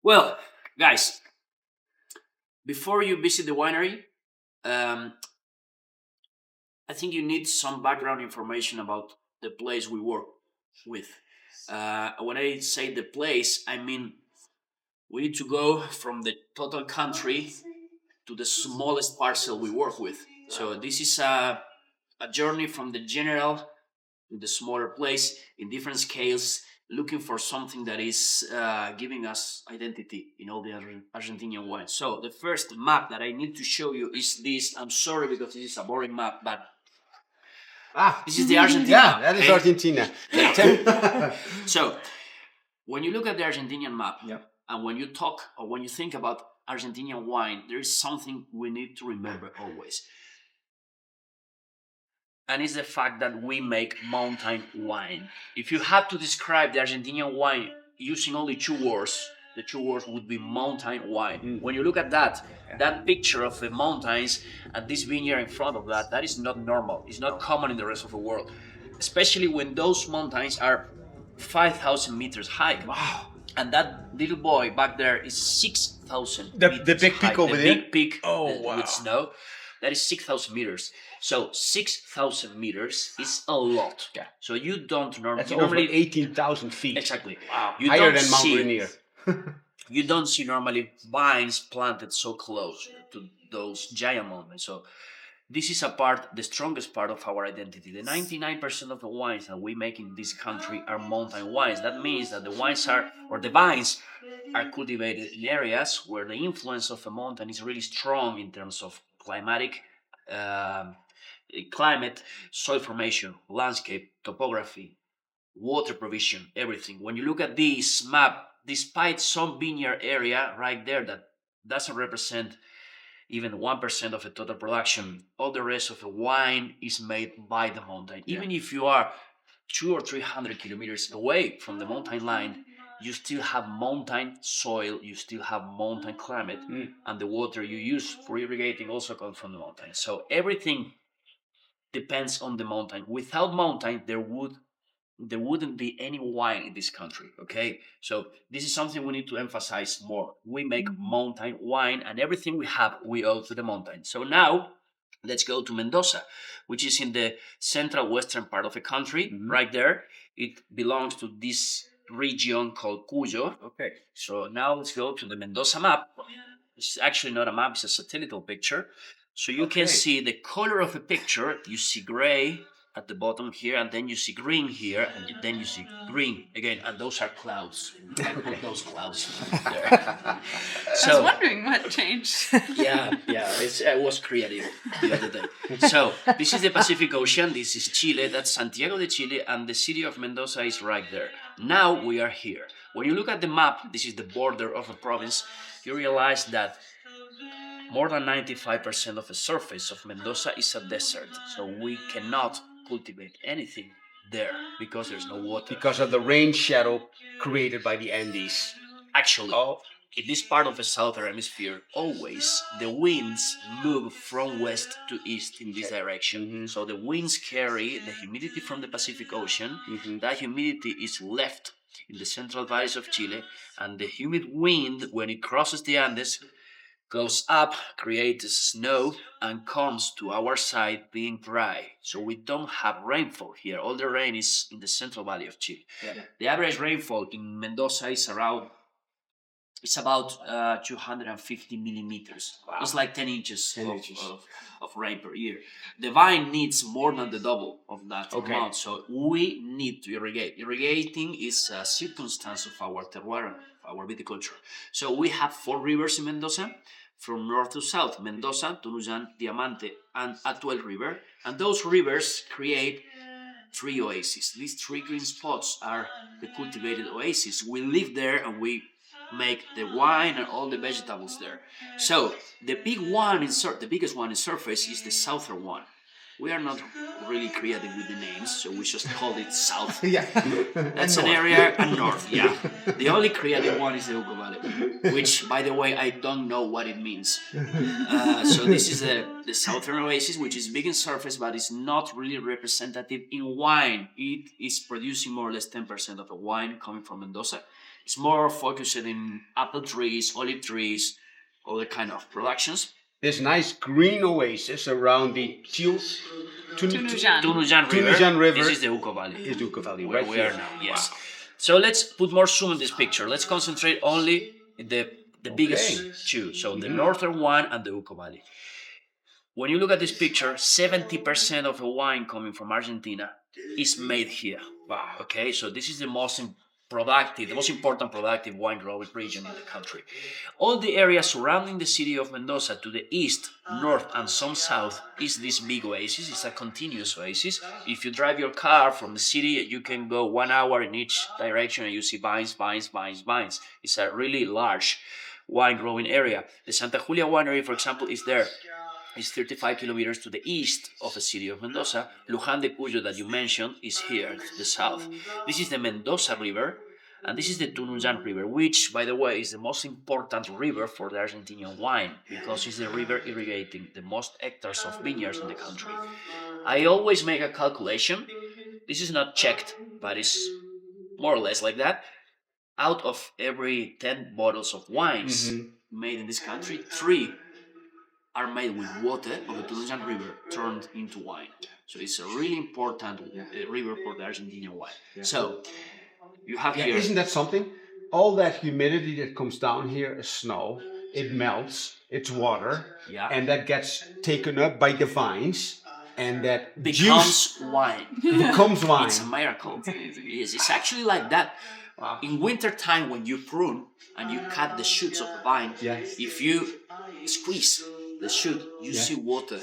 Well, guys, before you visit the winery, um, I think you need some background information about the place we work with. When I say the place, I mean we need to go from the total country to the smallest parcel we work with. So this is a journey from the general to the smaller place in different scales, looking for something that is giving us identity in all the Argentinian wines. So the first map that I need to show you is this. I'm sorry because this is a boring map, but this is the Argentina Yeah, map. that is Okay? Argentina. So when you look at the Argentinian map, Yeah. and when you talk or when you think about Argentinian wine, there is something we need to remember always. And it's the fact that we make mountain wine. If you had to describe the Argentinian wine using only two words, the two words would be mountain wine. When you look at that picture of the mountains and this vineyard in front of that, that is not normal. It's not common in the rest of the world, especially when those mountains are 5,000 meters high. Wow. And that little boy back there is 6,000 The meters big high. peak over the there? big peak wow. with snow. That is 6,000 meters. So 6,000 meters is a lot. Yeah. So you don't That's normally... over 18,000 feet. Exactly. Wow. You Higher don't than Mount see- Rainier. You don't see normally vines planted so close to those giant mountains. So this is the strongest part of our identity. The 99% of the wines that we make in this country are mountain wines. That means that the vines are cultivated in areas where the influence of a mountain is really strong in terms of climate, soil formation, landscape, topography, water provision, everything. When you look at this map, despite some vineyard area right there that doesn't represent even 1% of the total production, all the rest of the wine is made by the mountain. Even if you are 200 or 300 kilometers away from the mountain line, you still have mountain soil, you still have mountain climate, and the water you use for irrigating also comes from the mountain. So everything depends on the mountain. Without mountain, there wouldn't be any wine in this country. Okay, so this is something we need to emphasize more. We make mountain wine, and everything we have we owe to the mountain. So now let's go to Mendoza, which is in the central western part of the country. Right there, it belongs to this region called Cuyo. Okay. So now let's go to the Mendoza map. It's actually not a map, it's a satellite picture. So you can see the color of the picture. You see gray at the bottom here, and then you see green here, and then you see green again, and those are clouds. Put those clouds there. I was wondering what changed. I was creative the other day. So this is the Pacific Ocean, this is Chile, that's Santiago de Chile, and the city of Mendoza is right there. Now we are here. When you look at the map, this is the border of a province, you realize that more than 95% of the surface of Mendoza is a desert, so we cannot cultivate anything there because there's no water. Because of the rain shadow created by the Andes. Actually, in this part of the southern hemisphere, always the winds move from west to east in this direction. So the winds carry the humidity from the Pacific Ocean. That humidity is left in the central valleys of Chile, and the humid wind, when it crosses the Andes, goes up, creates snow, and comes to our side being dry. So we don't have rainfall here. All the rain is in the central valley of Chile. The average rainfall in Mendoza is about 250 millimeters. Wow. It's like 10 inches of rain per year. The vine needs more than the double of that amount, so we need to irrigate. Irrigating is a circumstance of our terroir, our viticulture. So we have 4 rivers in Mendoza, from north to south: Mendoza, Tunuyán, Diamante, and Atuel River. And those rivers create 3 oases. These 3 green spots are the cultivated oases. We live there and we make the wine and all the vegetables there. So the biggest one in surface is the southern one. We are not really creative with the names, so we just call it south. That's an area, and north. The only creative one is the Uco Valley, which, by the way, I don't know what it means. So this is the southern oasis, which is big in surface, but it's not really representative in wine. It is producing more or less 10% of the wine coming from Mendoza. It's more focused in apple trees, olive trees, all the kind of productions. This nice green oasis around the Tunujan. Tunisian River. This is the Uco Valley. Is the Uco Valley, Where right we here. are now, yes. Wow. So let's put more zoom in this picture. Let's concentrate only in the biggest two. So the northern one and the Uco Valley. When you look at this picture, 70% of the wine coming from Argentina is made here. Wow. Okay, so this is the most important productive wine growing region in the country. All the area surrounding the city of Mendoza to the east, north, and some south is this big oasis. It's a continuous oasis. If you drive your car from the city, you can go 1 hour in each direction and you see vines. It's a really large wine growing area. The Santa Julia winery, for example, is there. It's 35 kilometers to the east of the city of Mendoza. Luján de Cuyo that you mentioned is here, to the south. This is the Mendoza River, and this is the Tunujan River, which, by the way, is the most important river for the Argentinian wine, because it's the river irrigating the most hectares of vineyards in the country. I always make a calculation. This is not checked, but it's more or less like that. Out of every 10 bottles of wines made in this country, 3 are made with water of the Tunujan River turned into wine. So it's a really important river for the Argentinian wine. So you have here... Isn't that something? All that humidity that comes down here is snow. It melts, it's water, and that gets taken up by the vines, and that becomes wine. Becomes wine. It's a miracle. It's actually like that. Wow. In winter time, when you prune and you cut the shoots of the vine, if you squeeze the shoot, you see water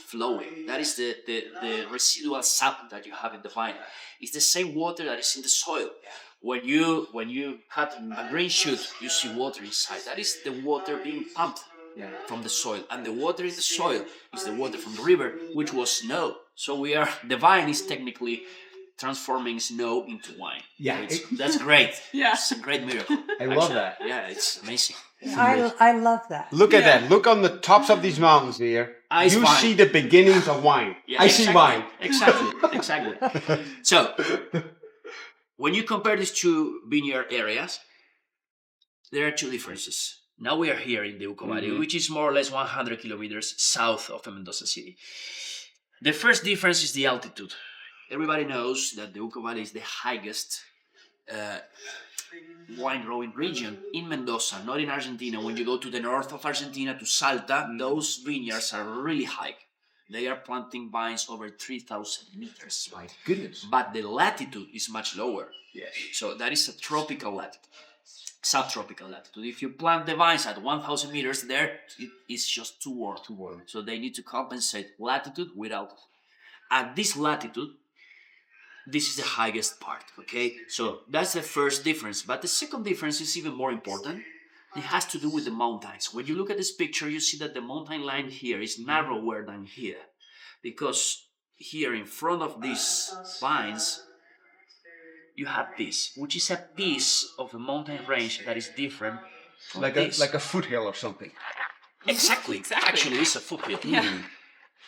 flowing. That is the residual sap that you have in the vine. It's the same water that is in the soil. When you cut a green shoot, you see water inside. That is the water being pumped from the soil, and the water in the soil is the water from the river, which was snow. So the vine is technically transforming snow into wine. Yeah, so that's great. It's a great miracle. I love that. Yeah, it's amazing. I love that. Look at that. Look on the tops of these mountains here. You see the beginnings of wine. Yeah, I see wine. Exactly. So, when you compare these two vineyard areas, there are two differences. Now we are here in the Uco Valley, which is more or less 100 kilometers south of Mendoza city. The first difference is the altitude. Everybody knows that the Uco Valley is the highest wine growing region in Mendoza, not in Argentina. When you go to the north of Argentina, to Salta, those vineyards are really high. They are planting vines over 3,000 meters. My goodness. But the latitude is much lower. Yes. So that is a tropical latitude, subtropical latitude. If you plant the vines at 1,000 meters there, it is just too warm. So they need to compensate latitude with altitude. At this latitude, this is the highest part, okay? So that's the first difference. But the second difference is even more important. It has to do with the mountains. When you look at this picture, you see that the mountain line here is narrower than here. Because here in front of these vines, you have this, which is a piece of the mountain range that is different from this. Like a foothill or something. Exactly. Actually, it's a foothill.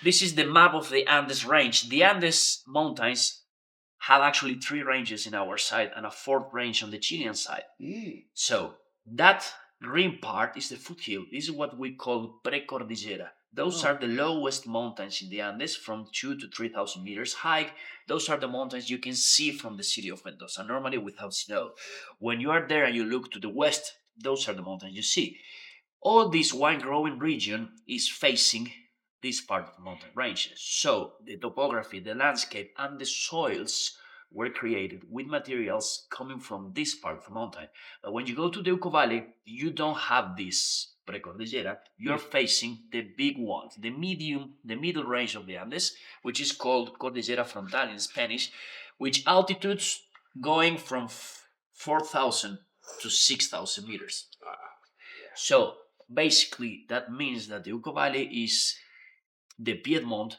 This is the map of the Andes range. The Andes mountains have actually 3 ranges in our side and a 4th range on the Chilean side. So that green part is the foothill. This is what we call precordillera. Those are the lowest mountains in the Andes, from 2,000 to 3,000 meters high. Those are the mountains you can see from the city of Mendoza, normally without snow. When you are there and you look to the west, those are the mountains you see. All this wine growing region is facing this part of the mountain range. So the topography, the landscape, and the soils were created with materials coming from this part of the mountain. But when you go to the Uco Valley, you don't have this precordillera. You're facing the big ones, the middle range of the Andes, which is called Cordillera Frontal in Spanish, which altitudes going from 4,000 to 6,000 meters. So basically, that means that the Uco Valley is the Piedmont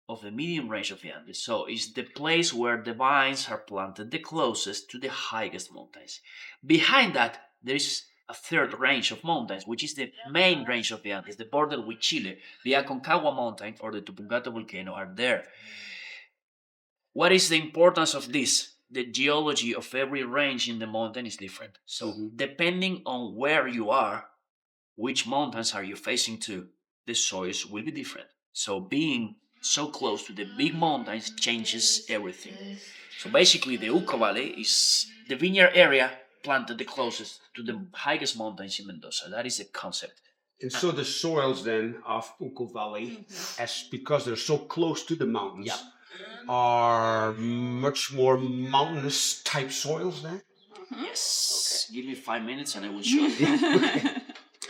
of the medium range of the Andes. So it's the place where the vines are planted the closest to the highest mountains. Behind that, there is a 3rd range of mountains, which is the main range of the Andes, the border with Chile. The Aconcagua mountain or the Tupungato volcano are there. What is the importance of this? the geology of every range in the mountain is different. So depending on where you are, which mountains are you facing to, the soils will be different. So being so close to the big mountains changes everything. So basically the Uco Valley is the vineyard area planted the closest to the highest mountains in Mendoza. That is the concept. And so the soils then of Uco Valley, as because they're so close to the mountains, are much more mountainous type soils then? Yes. Give me 5 minutes and I will show you.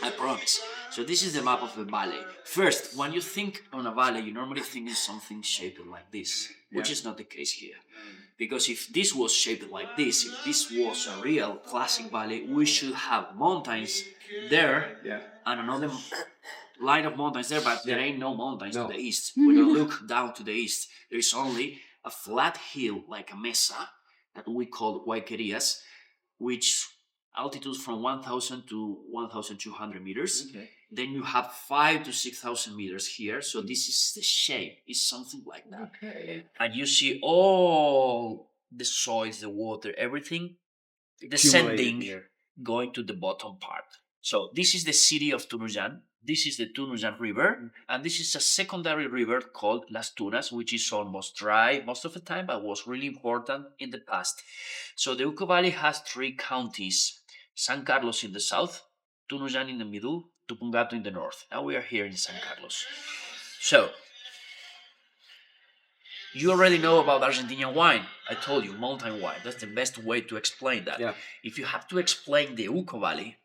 I promise. So this is the map of the valley. First, when you think on a valley, you normally think of something shaped like this, which is not the case here. Because if this was shaped like this, if this was a real classic valley, we should have mountains there and another line of mountains there, but there ain't no mountains to the east. When you look down to the east, there is only a flat hill like a mesa that we call Huayquerias, which altitude from 1,000 to 1,200 meters. Then you have 5,000 to 6,000 meters here. So this is the shape. It's something like that. And you see all the soils, the water, everything descending, going to the bottom part. So this is the city of Tunuyán. This is the Tunuyán River. And this is a secondary river called Las Tunas, which is almost dry most of the time, but was really important in the past. So the Uco Valley has 3 counties. San Carlos in the south, Tunuyán in the middle, Tupungato in the north. And we are here in San Carlos. So, you already know about Argentinian wine. I told you, mountain wine. That's the best way to explain that. If you have to explain the Uco Valley,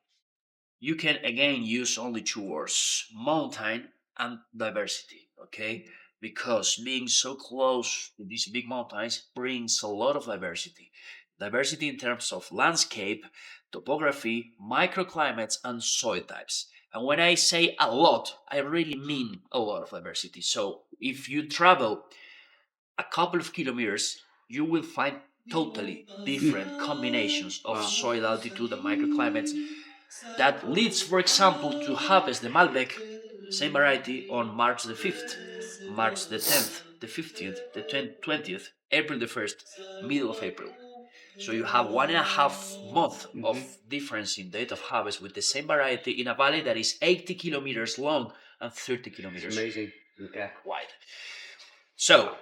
you can again use only 2 words, mountain and diversity, okay? Because being so close to these big mountains brings a lot of diversity. Diversity in terms of landscape, topography, microclimates, and soil types. And when I say a lot, I really mean a lot of diversity. So if you travel a couple of kilometers, you will find totally different combinations of soil altitude and microclimates that leads, for example, to harvest the Malbec, same variety, on March the 5th, March the 10th, the 15th, the 20th, April the 1st, middle of April. So you have 1.5 months of difference in date of harvest with the same variety in a valley that is 80 kilometers long and 30 kilometers wide. So,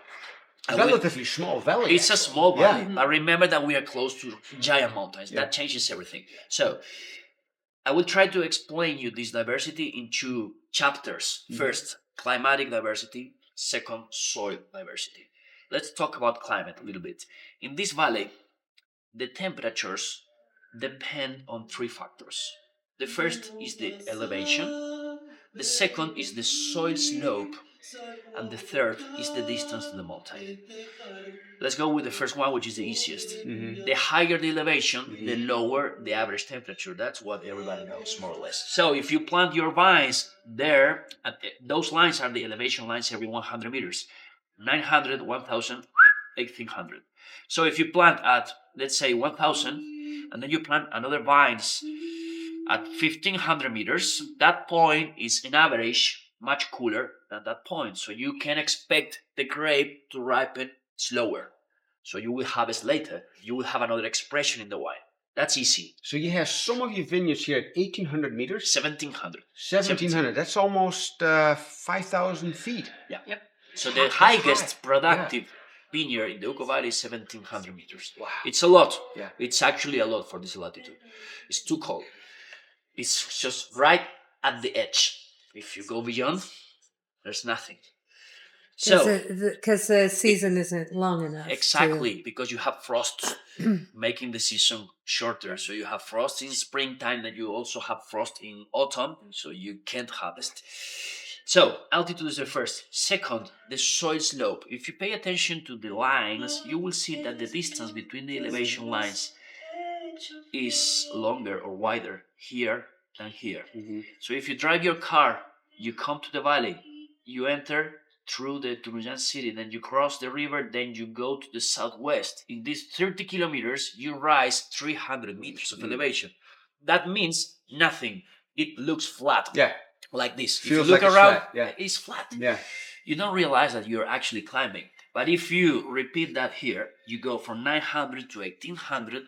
relatively small valley. It's a small valley, but remember that we are close to giant mountains. That changes everything. So, I will try to explain you this diversity in 2 chapters. First, climatic diversity. Second, soil diversity. Let's talk about climate a little bit. In this valley, the temperatures depend on 3 factors. The first is the elevation, the second is the soil slope, and the third is the distance to the mountain. Let's go with the first one, which is the easiest. The higher the elevation, the lower the average temperature. That's what everybody knows, more or less. So if you plant your vines there, those lines are the elevation lines every 100 meters. 900, 1,000, 1,800. So if you plant at, let's say, 1,000, and then you plant another vines at 1,500 meters, that point is, in average, much cooler than that point. So you can expect the grape to ripen slower. So you will harvest later. You will have another expression in the wine. That's easy. So you have some of your vineyards here at 1,800 meters? 1,700. 1,700. That's almost 5,000 feet. Yeah. Yep. So the highest productive vineyard in the Uco Valley is 1,700 meters. Wow. It's a lot. Yeah. It's actually a lot for this latitude. It's too cold. It's just at the edge. If you go beyond, there's nothing. So because the season isn't long enough. Exactly, because you have frost making the season shorter. So you have frost in springtime, and you also have frost in autumn, so you can't harvest. So altitude is the first. Second, the soil slope. If you pay attention to the lines, you will see that the distance between the elevation lines is longer or wider here than here. So if you drive your car, you come to the valley, you enter through the Tunuyán city, then you cross the river, then you go to the southwest. In these 30 kilometers, you rise 300 meters of elevation. That means nothing. It looks flat. Yeah. Like this. If you look around, it's flat. Yeah. You don't realize that you're actually climbing. But if you repeat that here, you go from 900 to 1800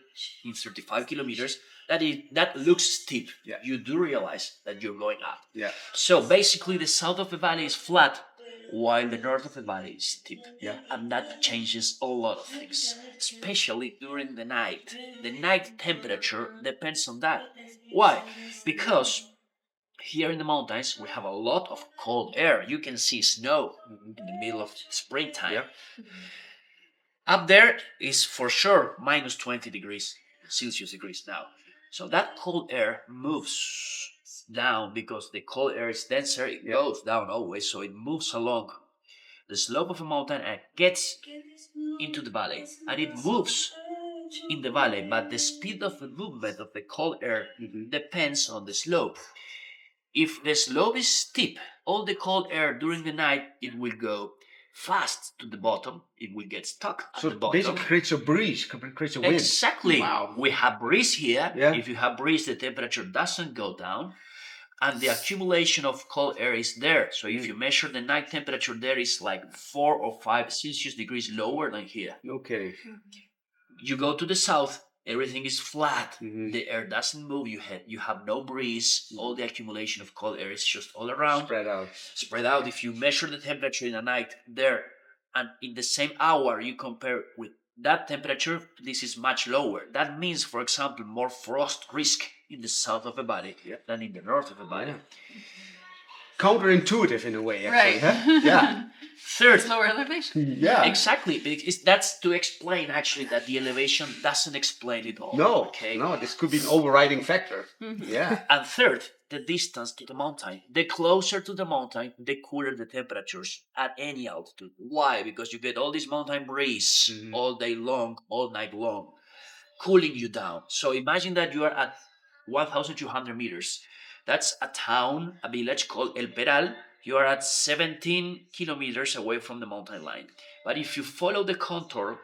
in 35 kilometers. That looks steep. Yeah. You do realize that you're going up. Yeah. So basically, the south of the valley is flat, while the north of the valley is steep. Yeah. And that changes a lot of things, especially during the night. The night temperature depends on that. Why? Because here in the mountains, we have a lot of cold air. You can see snow in the middle of springtime. Yeah. Up there is for sure minus 20 degrees Celsius degrees now. So that cold air moves down because the cold air is denser. It goes down always, so it moves along the slope of a mountain and gets into the valley. And it moves in the valley, but the speed of the movement of the cold air depends on the slope. If the slope is steep, all the cold air during the night, it will go fast to the bottom. It will get stuck at So the bottom. basically creates a breeze, creates a wind. Exactly. Wow. We have breeze here. Yeah. If you have breeze, the temperature doesn't go down. And the accumulation of cold air is there. So if you measure the night temperature there is like 4 or 5 Celsius degrees lower than here. Okay. You go to the south, everything is flat. The air doesn't move. You have no breeze. All the accumulation of cold air is just all around. Spread out. If you measure the temperature in the night there, and in the same hour you compare with that temperature, this is much lower. That means, for example, more frost risk in the south of the valley than in the north of the valley. Counterintuitive in a way, actually. Right. Huh? Yeah. Third, Lower elevation. Yeah. exactly. That's to explain actually that the elevation doesn't explain it all. No. Okay. No, this could be an overriding factor. Yeah. And third, the distance to the mountain. The closer to the mountain, the cooler the temperatures at any altitude. Why? Because you get all this mountain breeze all day long, all night long, cooling you down. So imagine that you are at 1,200 meters. That's a town, a village called El Peral. You are at 17 kilometers away from the mountain line. But if you follow the contour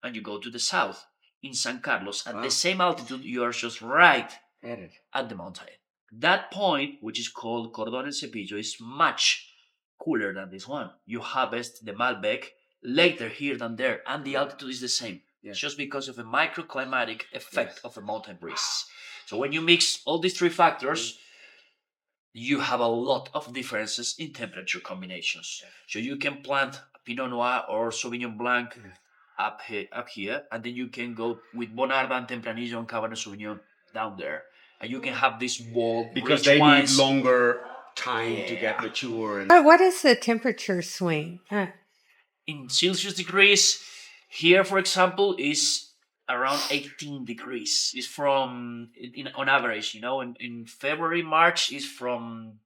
and you go to the south, in San Carlos, at the same altitude, you are just right at the mountain. That point, which is called Cordón El Cepillo, is much cooler than this one. You harvest the Malbec later here than there, and the altitude is the same. It's just because of a microclimatic effect of a mountain breeze. So when you mix all these three factors, you have a lot of differences in temperature combinations. So you can plant Pinot Noir or Sauvignon Blanc up here, and then you can go with Bonarda and Tempranillo and Cabernet Sauvignon down there. And you can have this bold, Because rich they wines. need longer time to get mature. And What is the temperature swing? In Celsius degrees, here, for example, is around 18 degrees. It's from, on average, in February, March, is from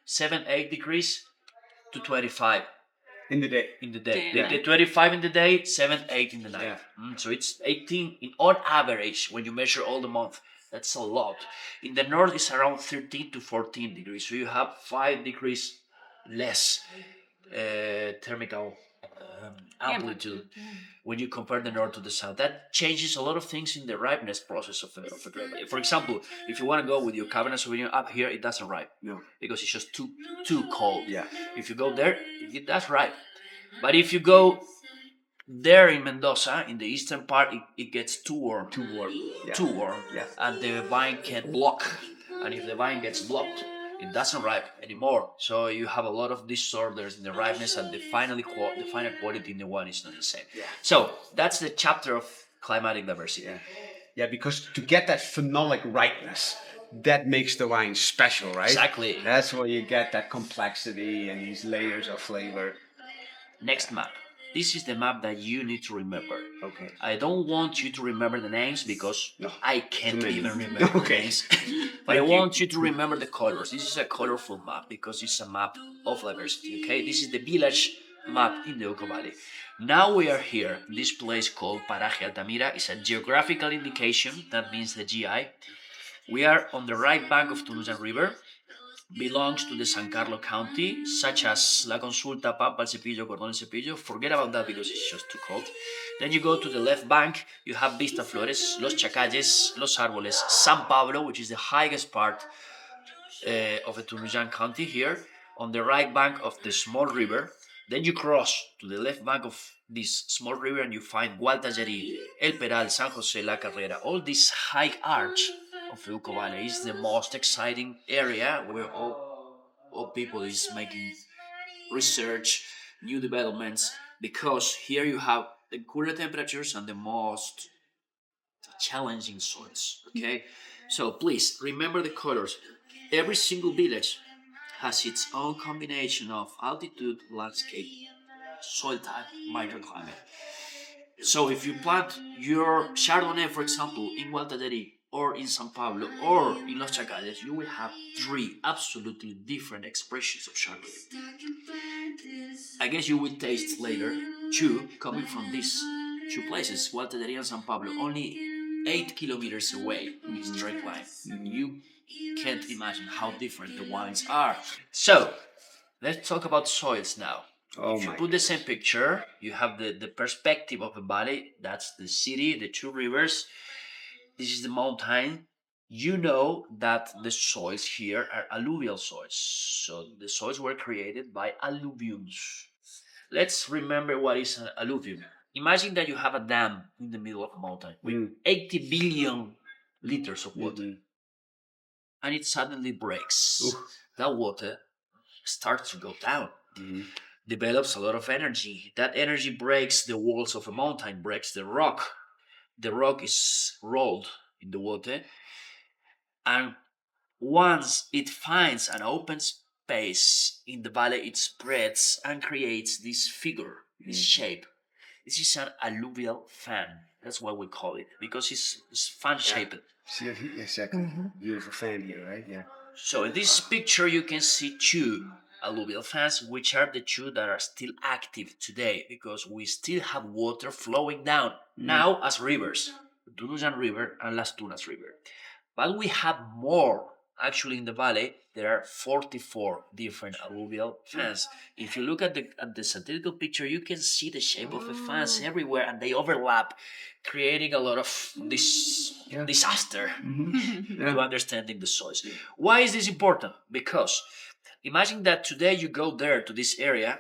7, 8 degrees to 25 in the day. in the day. Yeah. The 25 in the day, 7, 8 in the night. Yeah. So it's 18 on average when you measure all the month. That's a lot. In the north, it's around 13 to 14 degrees. So you have 5 degrees less thermal amplitude when you compare the north to the south. That changes a lot of things in the ripeness process of a grape. For example, if you want to go with your Cabernet Sauvignon up here, it doesn't ripe because it's just too cold. Yeah. If you go there, it does ripe. But if you go there in Mendoza, in the eastern part, it gets too warm. Too warm. Yeah. And the vine can block. And if the vine gets blocked, it doesn't ripe anymore. So you have a lot of disorders in the ripeness, and the final quality in the wine is not the same. Yeah. So that's the chapter of climatic diversity. Yeah, because to get that phenolic ripeness, that makes the wine special, right? Exactly. That's where you get that complexity and these layers of flavor. Next map. This is the map that you need to remember. Okay. I don't want you to remember the names because I can't even remember the names. But I want you to remember the colors. This is a colorful map because it's a map of diversity. Okay, this is the village map in the Uco Valley. Now we are here in this place called Paraje Altamira. It's a geographical indication. That means the GI. We are on the right bank of Tunuyán River. Belongs to the San Carlos County, such as La Consulta, Pampa, El Cepillo, Cordón El Cepillo. Forget about that because it's just too cold. Then you go to the left bank, you have Vista Flores, Los Chacalles, Los Árboles, San Pablo, which is the highest part of the Tunuyán County here. On the right bank of the small river, Then you cross to the left bank of this small river and you find Gualtallarí, El Peral, San Jose, La Carrera. All this high arch of the Uco Valley is the most exciting area where all people is making research, new developments, because here you have the cooler temperatures and the most challenging soils. Okay, so please remember the colors. Every single village has its own combination of altitude, landscape, soil type, microclimate. So if you plant your Chardonnay, for example, in Gualtallarí or in San Pablo or in Los Chacales, you will have 3 absolutely different expressions of Chardonnay. I guess you will taste later 2 coming from these 2 places, Gualtallarí and San Pablo, only 8 kilometers away in a straight line. You can't imagine how different the wines are. So let's talk about soils now. If you put the same picture, you have the perspective of a valley. That's the city, the 2 rivers. This is the mountain. You know that the soils here are alluvial soils. So the soils were created by alluviums. Let's remember what is an alluvium. Imagine that you have a dam in the middle of a mountain with 80 billion liters of water. And it suddenly breaks. That water starts to go down. Develops a lot of energy. That energy breaks the walls of a mountain, breaks the rock. The rock is rolled in the water. And once it finds an open space in the valley, it spreads and creates this figure, this shape. This is an alluvial fan. That's what we call it, because it's fan-shaped. See, exactly. Beautiful fan here, right? Yeah. So in this picture, you can see 2 alluvial fans, which are the 2 that are still active today, because we still have water flowing down now as rivers, Dunujan River and Las Tunas River. But we have more. Actually, in the valley, there are 44 different alluvial fans. If you look at the satirical picture, you can see the shape of the fans everywhere, and they overlap, creating a lot of this disaster to understanding the soils. Why is this important? Because imagine that today you go there to this area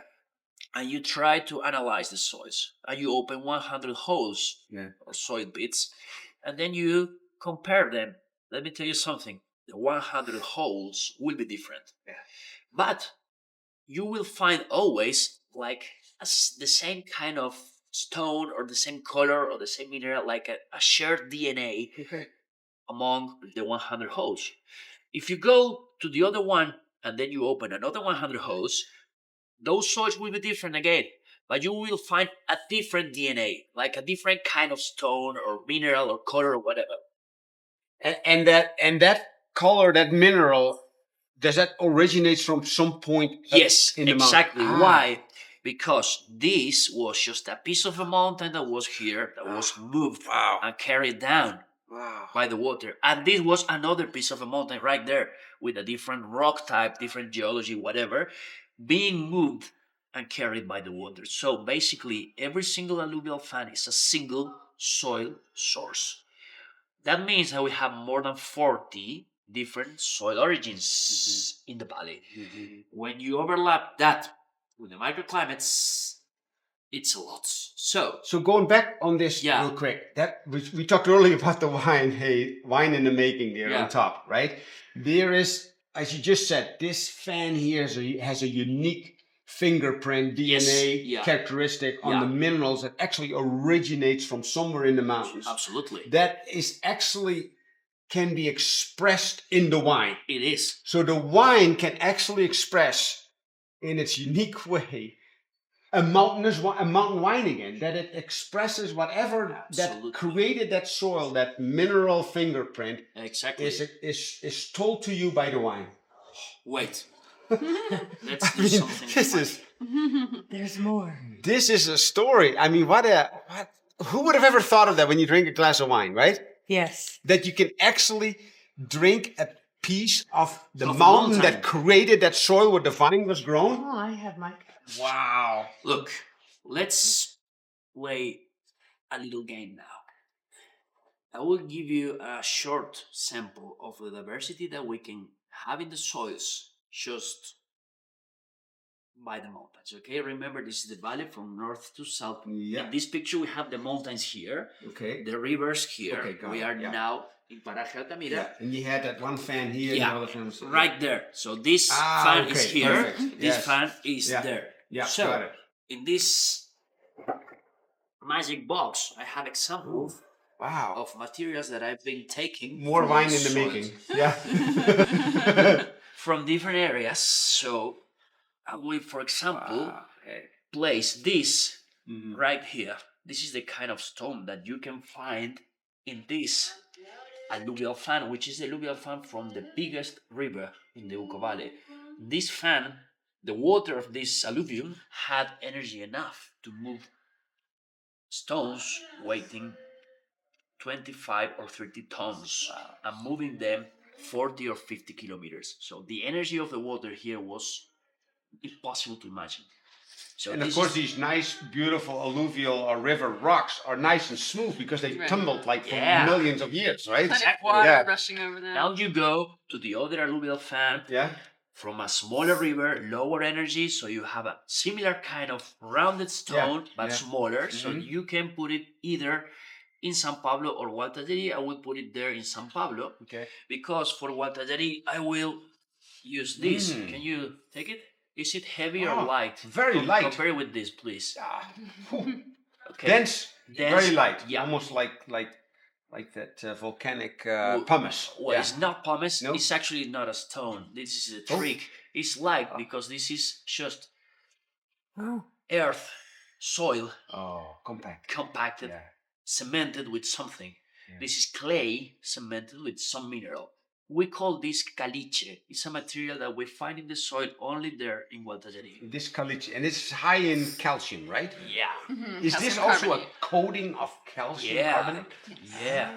and you try to analyze the soils, and you open 100 holes or soil bits, and then you compare them. Let me tell you something. The 100 holes will be different. But you will find always like the same kind of stone or the same color or the same mineral, like a shared DNA among the 100 holes. If you go to the other one and then you open another 100 holes, those soils will be different again. But you will find a different DNA, like a different kind of stone or mineral or color or whatever. And that color, that mineral, does that originates from some point? Yes, in the exactly. mountain? Why? Because this was just a piece of a mountain that was here, that was moved and carried down by the water. And this was another piece of a mountain right there with a different rock type, different geology, whatever, being moved and carried by the water. So basically, every single alluvial fan is a single soil source. That means that we have more than 40 different soil origins in the valley. When you overlap that with the microclimates, it's a lot. So going back on this real quick, that we talked earlier about the wine, wine in the making there on top, right? There is, as you just said, this fan here has a unique fingerprint DNA characteristic on the minerals that actually originates from somewhere in the mountains. Absolutely. That is actually can be expressed in the wine. It is. So the wine can actually express in its unique way a mountain wine again, that it expresses whatever that created that soil, that mineral fingerprint is told to you by the wine. Wait. Let's do something. There's more. This is a story. I mean, who would have ever thought of that when you drink a glass of wine, right? Yes. That you can actually drink a piece of the mountain that created that soil where the vine was grown. Oh, I have my... Wow. Look, let's play a little game now. I will give you a short sample of the diversity that we can have in the soils just by the mountains. Okay, remember this is the valley from north to south. Yeah. In this picture, we have the mountains here. Okay. The rivers here. Okay, we are now in Paraje Altamira. Yeah. And you had that one fan here. Yeah, and the other fan was, right there. So this fan is here. Perfect. This Yes. fan is there. Yeah. So Got it. in this magic box, I have examples Wow. of materials that I've been taking. More from wine in the soil making. Yeah. from different areas. So I will, for example, place this right here. This is the kind of stone that you can find in this alluvial fan, which is the alluvial fan from the biggest river in the Uco Valley. This fan, the water of this alluvium had energy enough to move stones weighing 25 or 30 tons and moving them 40 or 50 kilometers. So the energy of the water here was impossible to imagine. So and of course, these nice, beautiful alluvial or river rocks are nice and smooth because they tumbled like for millions of years, right? Like water rushing over them. Now you go to the other alluvial fan. Yeah. From a smaller river, lower energy, so you have a similar kind of rounded stone, but smaller. So you can put it either in San Pablo or Gualtajari. I will put it there in San Pablo. Okay. Because for Gualtajari, I will use this. Can you take it? Is it heavy or light? Very light. Compare with this, please. Okay. Dense, very light. Yeah. Almost like that volcanic pumice. Well, it's not pumice. No? It's actually not a stone. This is a trick. It's light because this is just earth, soil. Oh, compacted, cemented with something. Yeah. This is clay cemented with some mineral. We call this caliche. It's a material that we find in the soil only there in Gualtajari. This caliche, and it's high in calcium, right? Yeah. Is this also a coating of calcium carbonate? Yeah.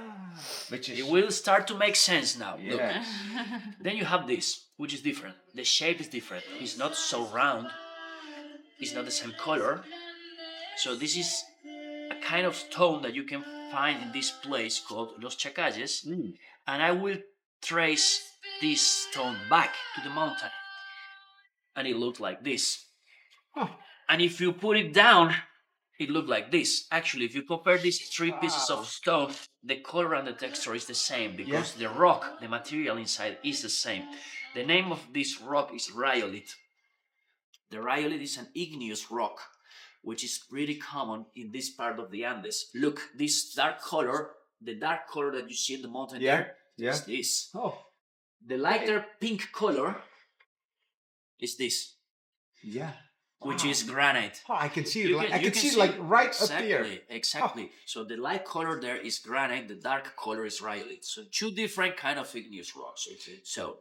Which is... It will start to make sense now. Yeah. Look. Then you have this, which is different. The shape is different. It's not so round. It's not the same color. So this is a kind of stone that you can find in this place called Los Chacalles. And I will trace this stone back to the mountain. And it looked like this. And if you put it down, it looked like this. Actually, if you compare these three pieces of stone, the color and the texture is the same because the rock, the material inside is the same. The name of this rock is rhyolite. The rhyolite is an igneous rock, which is pretty common in this part of the Andes. Look, this dark color, the dark color that you see in the mountain there, is this. The lighter pink color is this. Yeah. Which is granite. I can see it. I can see it like right up there. Exactly. So the light color there is granite. The dark color is rhyolite. So two different kind of igneous rocks. So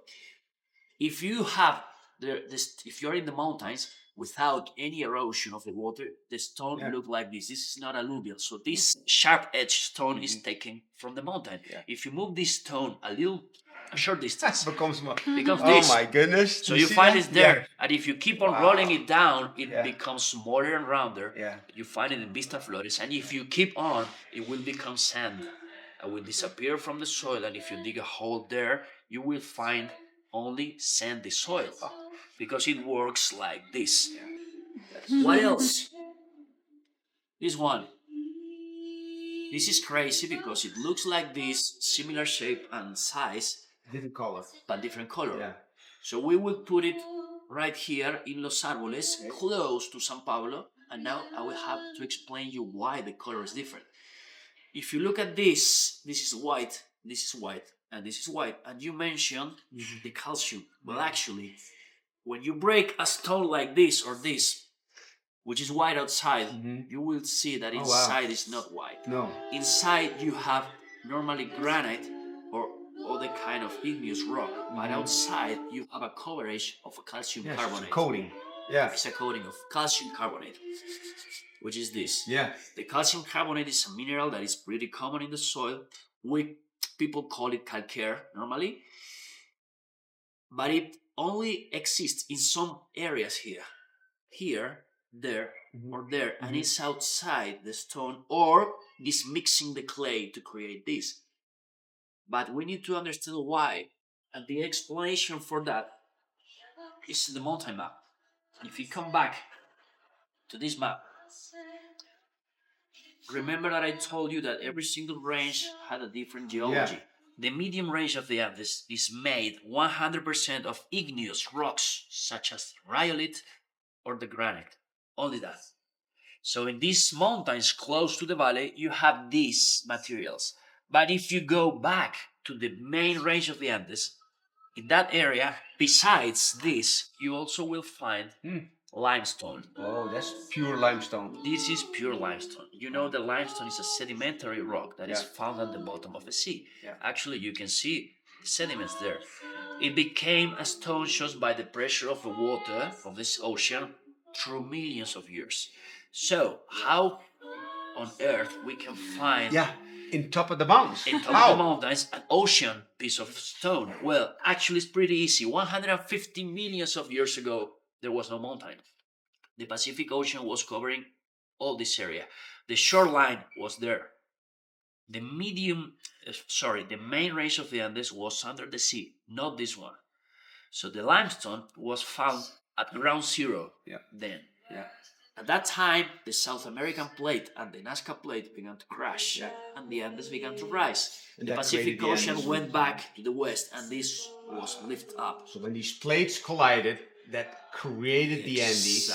if you have if you're in the mountains without any erosion of the water, the stone look like this. This is not alluvial. So this sharp edge stone is taken from the mountain. If you move this stone a short distance, becomes this. Oh my goodness. So you find it there. And if you keep on rolling it down, it becomes smaller and rounder. You find it in Vista Flores. And if you keep on, it will become sand. It will disappear from the soil. And if you dig a hole there, you will find only sandy soil. Because it works like this. What else? This one. This is crazy because it looks like this, similar shape and size. Different color. But different color. So we will put it right here in Los Árboles, close to San Pablo. And now I will have to explain you why the color is different. If you look at this is white, this is white, and this is white. And you mentioned the calcium. Well, actually, when you break a stone like this or this, which is white outside, you will see that inside is not white. No. Inside you have normally granite or other kind of igneous rock, but outside you have a coverage of a calcium carbonate. It's a coating. It's a coating of calcium carbonate, which is this. The calcium carbonate is a mineral that is pretty common in the soil. People call it calcaire normally, but it only exists in some areas here, there, or there, and it's outside the stone or is mixing the clay to create this. But we need to understand why, and the explanation for that is the mountain map. If you come back to this map, remember that I told you that every single range had a different geology. The medium range of the Andes is made 100% of igneous rocks such as rhyolite or the granite. Only that. So in these mountains close to the valley, you have these materials. But if you go back to the main range of the Andes, in that area, besides this, you also will find limestone. Oh, that's pure limestone. This is pure limestone. You know that limestone is a sedimentary rock that is found at the bottom of the sea. Actually, you can see sediments there. It became a stone just by the pressure of the water of this ocean through millions of years. So, how on earth we can find in top of the mountains? In top of the mountains, an ocean piece of stone? Well, actually, it's pretty easy. 150 millions of years ago, there was no mountain. The Pacific Ocean was covering all this area. The shoreline was there. The main range of the Andes was under the sea, not this one. So the limestone was found at ground zero then. At that time, the South American plate and the Nazca plate began to crash, and the Andes began to rise. And the Pacific Ocean went back to the west, and this was lifted up. So when these plates collided, that created the Andes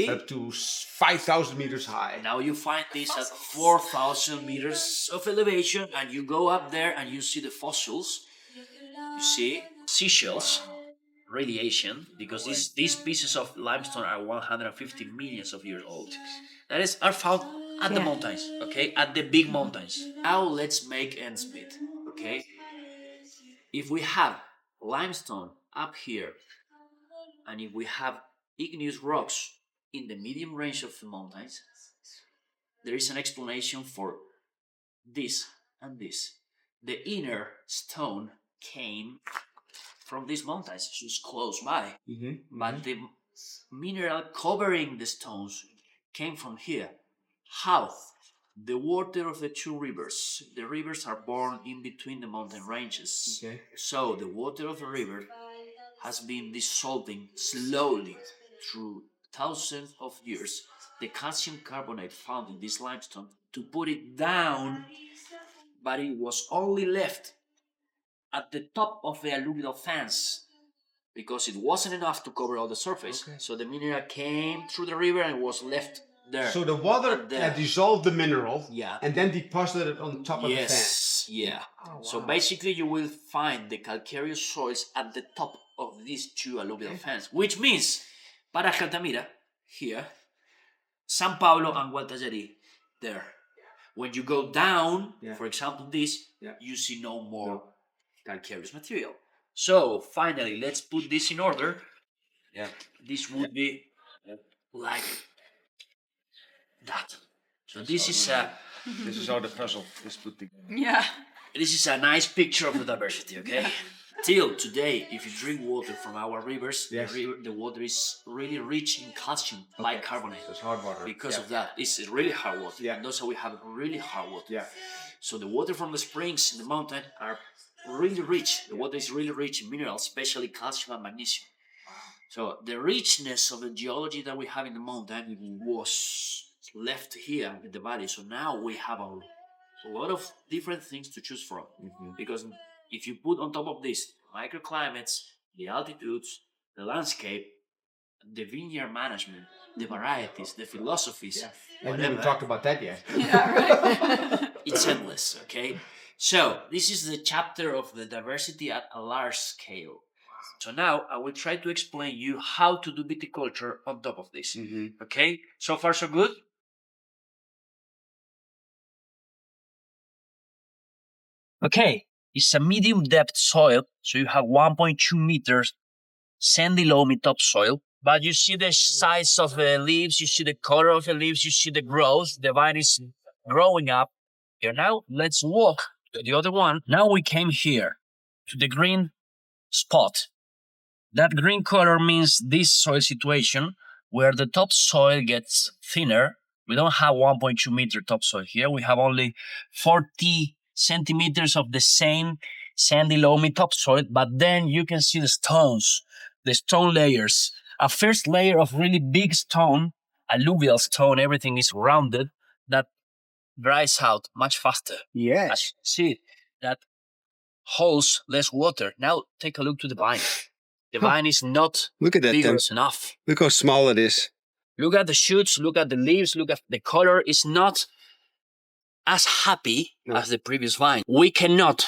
up to 5,000 meters high. Now you find this at 4,000 meters of elevation, and you go up there and you see the fossils. You see seashells. Radiation, because these pieces of limestone are 150 millions of years old. That is, are found at the mountains, okay, at the big mountains. Now let's make ends meet, okay. If we have limestone up here, and if we have igneous rocks in the medium range of the mountains, there is an explanation for this and this. The inner stone came from these mountains, just close by. But the mineral covering the stones came from here. How? The water of the two rivers. The rivers are born in between the mountain ranges. So the water of the river has been dissolving slowly through thousands of years the calcium carbonate found in this limestone to put it down, but it was only left at the top of the alluvial fence because it wasn't enough to cover all the surface. So the mineral came through the river and was left there. So the water dissolved the mineral and then deposited it on top of the fence. Oh, wow. So basically you will find the calcareous soils at the top of these two alluvial fans, which means Paraje Altamira here, San Pablo and Gualtajari there. When you go down, for example this, you see no more calcareous material. So finally, let's put this in order. This would be like that. So this is how the puzzle is put together. This is a nice picture of the diversity, okay? Till today, if you drink water from our rivers, the water is really rich in calcium bicarbonate. So it's hard water. Because of that, it's really hard water. And also we have really hard water. So the water from the springs in the mountain are really rich. The water is really rich in minerals, especially calcium and magnesium. So the richness of the geology that we have in the mountain was left here in the valley. So now we have a lot of different things to choose from. Because if you put on top of this microclimates, the altitudes, the landscape, the vineyard management, the varieties, the philosophies, I haven't even talked about that yet. It's endless, okay? So this is the chapter of the diversity at a large scale. So now I will try to explain you how to do viticulture on top of this. Okay? So far so good? Okay, it's a medium depth soil, so you have 1.2 meters sandy loamy topsoil. But you see the size of the leaves, you see the color of the leaves, you see the growth, the vine is growing up. Here now, let's walk to the other one. Now we came here to the green spot. That green color means this soil situation where the topsoil gets thinner. We don't have 1.2 meter topsoil here. We have only 40 centimeters of the same sandy loamy topsoil, but then you can see the stones. The stone layers a first layer of really big stone, alluvial stone, everything is rounded, that dries out much faster. Yes. As you see, that holds less water. Now take a look to the vine. The vine is not Look at that, vigorous enough. Look how small it is. Look at the shoots, look at the leaves, look at the color. It's not as happy as the previous vine. We cannot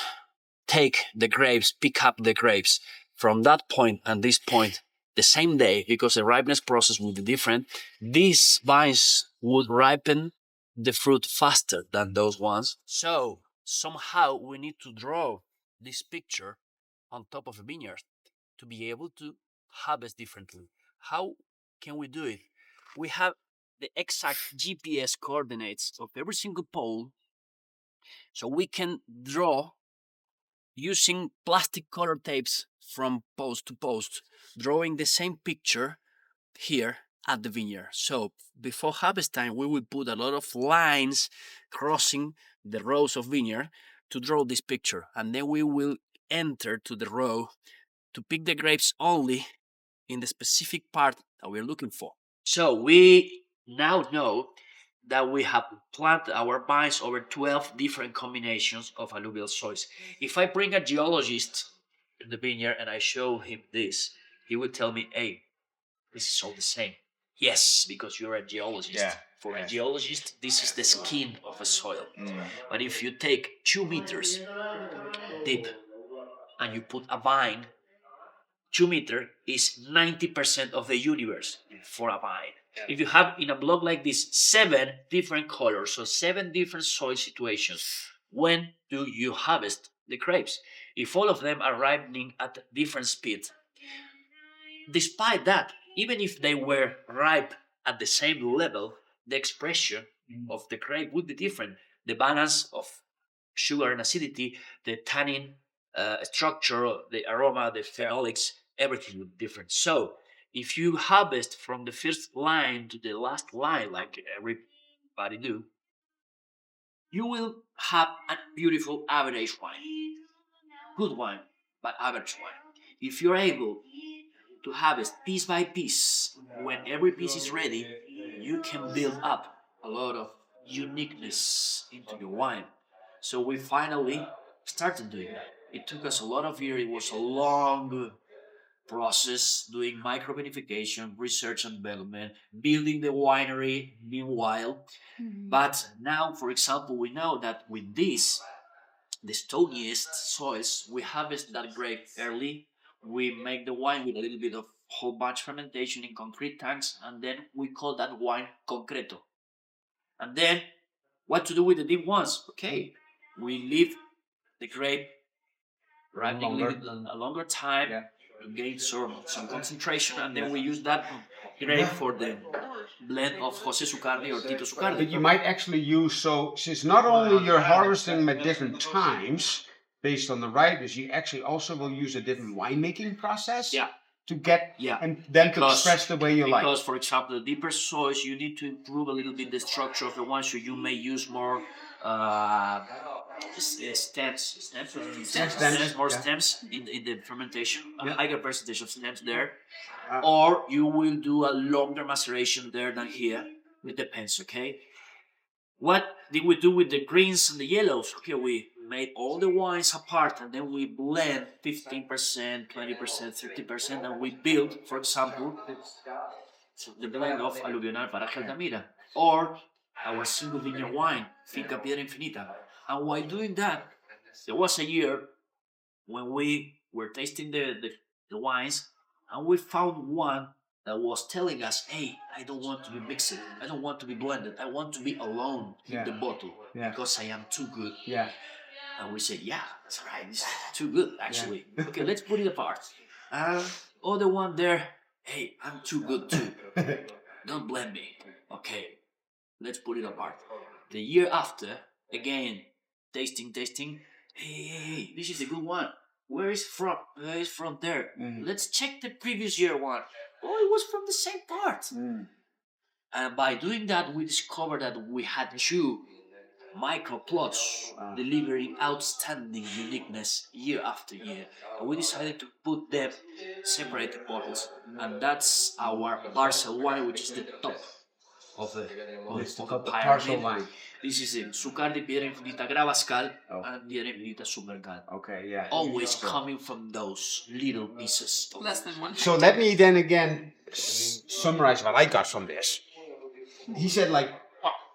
take the grapes, pick up the grapes from that point and this point the same day, because the ripeness process will be different. These vines would ripen the fruit faster than those ones. So somehow we need to draw this picture on top of a vineyard to be able to harvest differently. How can we do it? We have the exact GPS coordinates of every single pole, so we can draw using plastic color tapes from post to post, drawing the same picture here at the vineyard. So before harvest time, we will put a lot of lines crossing the rows of vineyard to draw this picture, and then we will enter to the row to pick the grapes only in the specific part that we're looking for. So we now know that we have planted our vines over 12 different combinations of alluvial soils. If I bring a geologist in the vineyard and I show him this, he will tell me, hey, this is all the same. Yes, because you're a geologist. Yeah. For a geologist, this is the skin of a soil. But if you take 2 meters deep and you put a vine, 2 meters is 90% of the universe for a vine. If you have in a block like this 7 different colors, so 7 different soil situations, when do you harvest the grapes? If all of them are ripening at different speed, despite that, even if they were ripe at the same level, the expression of the grape would be different. The balance of sugar and acidity, the tannin structure, the aroma, the phenolics, everything would be different. So if you harvest from the first line to the last line, like everybody do, you will have a beautiful average wine. Good wine, but average wine. If you're able to harvest piece by piece, when every piece is ready, you can build up a lot of uniqueness into your wine. So we finally started doing that. It took us a lot of years. It was a long process doing micro-vinification, research and development, building the winery meanwhile. But now, for example, we know that with this, the stoniest soils, we harvest that grape early. We make the wine with a little bit of whole batch fermentation in concrete tanks, and then we call that wine concreto. And then, what to do with the deep ones? Okay, we leave the grape ripening a longer time to gain some concentration, and then we use that grape for the blend of Jose Zuccardi or Tito Zuccardi. But you might actually use, so since not only you're harvesting them at different times based on the ripness, you actually also will use a different winemaking process to get and then to express the way you like. Because, for example, the deeper soils, you need to improve a little bit the structure of the wine, so you may use more stems in the fermentation, a higher percentage of stems there, or you will do a longer maceration there than here. It depends, okay? What did we do with the greens and the yellows? Okay, we made all the wines apart and then we blend 15%, 20%, 30%, and we built, for example, the blend of alluvial Paraje Altamira or our single vineyard wine, Finca Piedra Infinita. And while doing that, there was a year when we were tasting the wines and we found one that was telling us, hey, I don't want to be mixed, I don't want to be blended, I want to be alone in the bottle because I am too good. And we said, yeah, that's right, it's too good actually. Okay, let's put it apart. Other one there, hey, I'm too good too. Don't blend me. Okay, let's put it apart. The year after, again, tasting. Hey, this is a good one. Where is from? Where is from there? Let's check the previous year one. Oh, it was from the same part. And by doing that, we discovered that we had two micro plots, delivering outstanding uniqueness year after year. And we decided to put them separated bottles, and that's our parcel wine, which is the top of the parcel pyramid. line. This is it. Zuccardi, Piedra Infinita, Gravascal, and Piedra Infinita, Supergal. Okay, yeah. Always coming from those little pieces. Less than one. So let me then again summarize what I got from this. He said, like,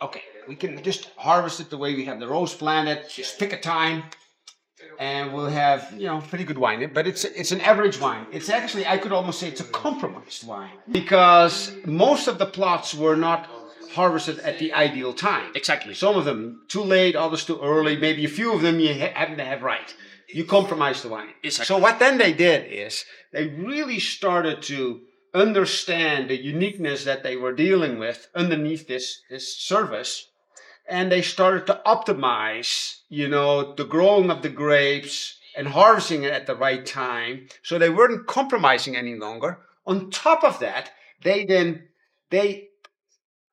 okay, we can just harvest it the way we have the rose planted. Just pick a time, and we'll have pretty good wine. But it's an average wine. It's actually, I could almost say, it's a compromised wine because most of the plots were not harvested at the ideal time. Exactly. Some of them too late, others too early. Maybe a few of them you happen to have right. You compromise the wine. Exactly. So what then they did is they really started to understand the uniqueness that they were dealing with underneath this service, and they started to optimize, the growing of the grapes and harvesting it at the right time. So they weren't compromising any longer. On top of that, they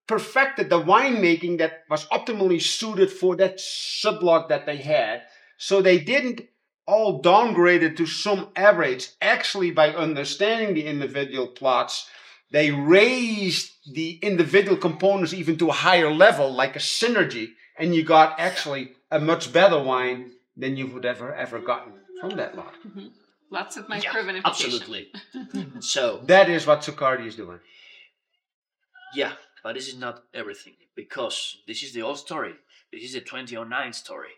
perfected the winemaking that was optimally suited for that sublot that they had. So they didn't all downgrade it to some average. Actually, by understanding the individual plots, they raised the individual components even to a higher level, like a synergy, and you got actually a much better wine than you would ever gotten from that lot. Mm-hmm. Lots of microvinification. Absolutely. So that is what Zuccardi is doing. Yeah, but this is not everything, because this is the old story. This is the 2009 story.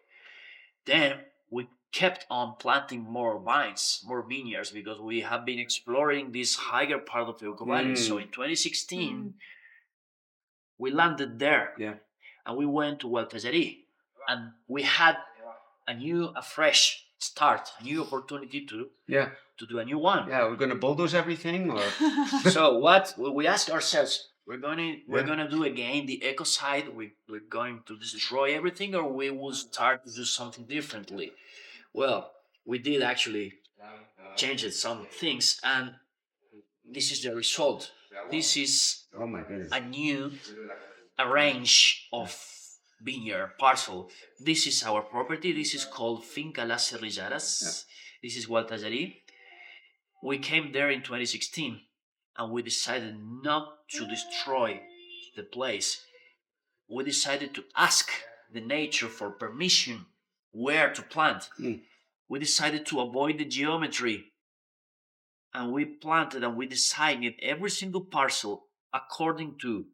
Then we kept on planting more vines, more vineyards, because we have been exploring this higher part of the Uco Valley. So in 2016, we landed there. Yeah. And we went to Hualtellerie. And we had a fresh start, a new opportunity to do a new one. Yeah, we're going to bulldoze everything? Or? So what we asked ourselves, we're gonna do again the eco side. We're going to destroy everything, or we will start to do something differently. Well, we did actually change some things, and this is the result. This is a range of vineyard parcel. This is our property. This is called Finca Las Cerrilladas. Yeah. This is Hualtellerie. We came there in 2016. And we decided not to destroy the place. We decided to ask the nature for permission where to plant. We decided to avoid the geometry. And we planted and we designed every single parcel according to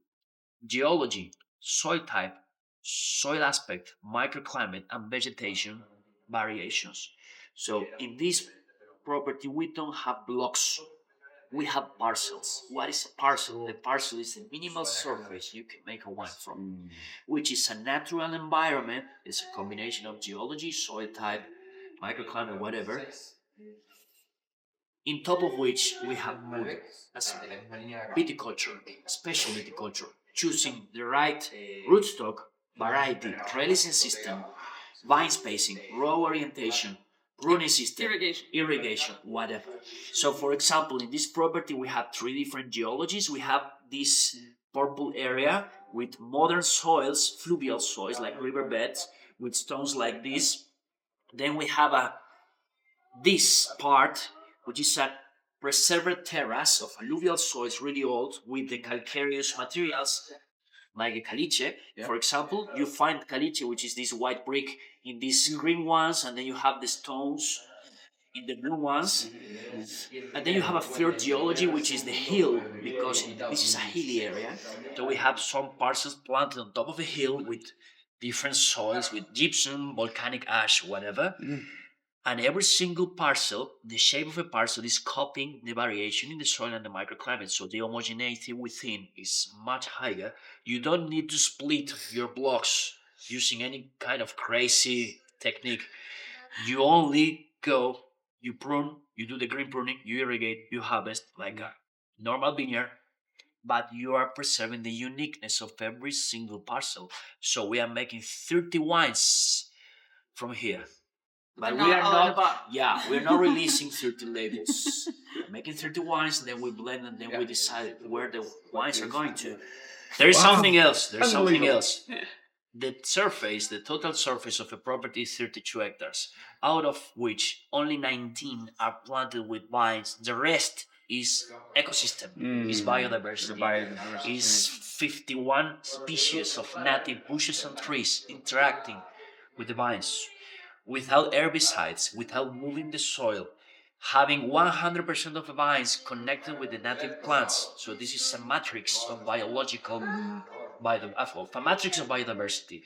geology, soil type, soil aspect, microclimate, and vegetation variations. So in this property, we don't have blocks. We have parcels. What is a parcel? The parcel is the minimal surface you can make a wine from, which is a natural environment. It's a combination of geology, soil type, microclimate, whatever. In top of which we have mood, as viticulture, special viticulture, choosing the right rootstock, variety, trellising system, vine spacing, row orientation, pruning system, irrigation, whatever. So, for example, in this property, we have 3 different geologies. We have this purple area with modern soils, fluvial soils like riverbeds, with stones like this. Then we have this part, which is a preserved terrace of alluvial soils, really old, with the calcareous materials, like a caliche. For example, you find caliche, which is this white brick, in these green ones, and then you have the stones in the blue ones. And then you have a third geology, which is the hill, because this is a hilly area. So we have some parcels planted on top of a hill with different soils, with gypsum, volcanic ash, whatever. And every single parcel, the shape of a parcel is copying the variation in the soil and the microclimate. So the homogeneity within is much higher. You don't need to split your blocks using any kind of crazy technique. You only go, you prune, you do the green pruning, you irrigate, you harvest like a normal vineyard, but you are preserving the uniqueness of every single parcel. So we are making 30 wines from here. But we're not releasing 30 labels. We're making 30 wines, and then we blend, and then we decide where the wines are going to. There is something else. There's something else. the total surface of a property is 32 hectares, out of which only 19 are planted with vines. The rest is ecosystem, is biodiversity, is 51 species of native bushes and trees interacting with the vines, without herbicides, without moving the soil, having 100% of the vines connected with the native plants. So this is a matrix of biological a matrix of biodiversity.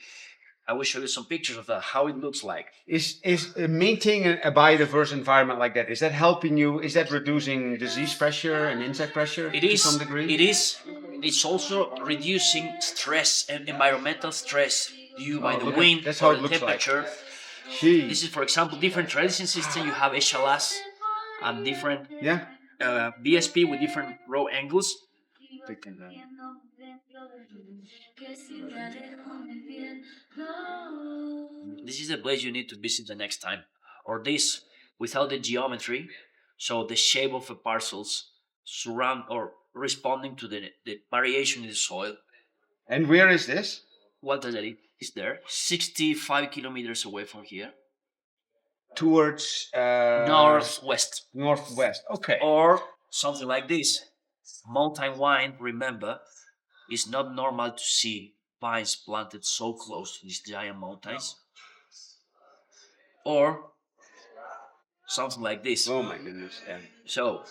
I will show you some pictures of that, how it looks like. Is maintaining a biodiverse environment like that, is that helping you? Is that reducing disease pressure and insect pressure to some degree? It is. It's also reducing stress and environmental stress due by the wind or the temperature. This is, for example, different trading system. You have HLS and different BSP with different row angles. This is the place you need to visit the next time. Or this, without the geometry, so the shape of the parcels surround or responding to the variation in the soil. And where is this? What does it is there? 65 kilometers away from here. Towards northwest. Northwest. Okay. Or something like this. Mountain wine, remember, is not normal to see vines planted so close to these giant mountains. Or something like this. Oh my goodness. Yeah. So,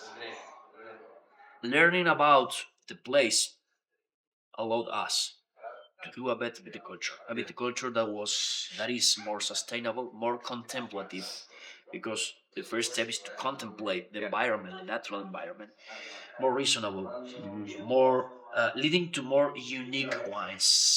learning about the place allowed us to do a better viticulture that is more sustainable, more contemplative, because the first step is to contemplate the environment, the natural environment, more reasonable, more leading to more unique wines.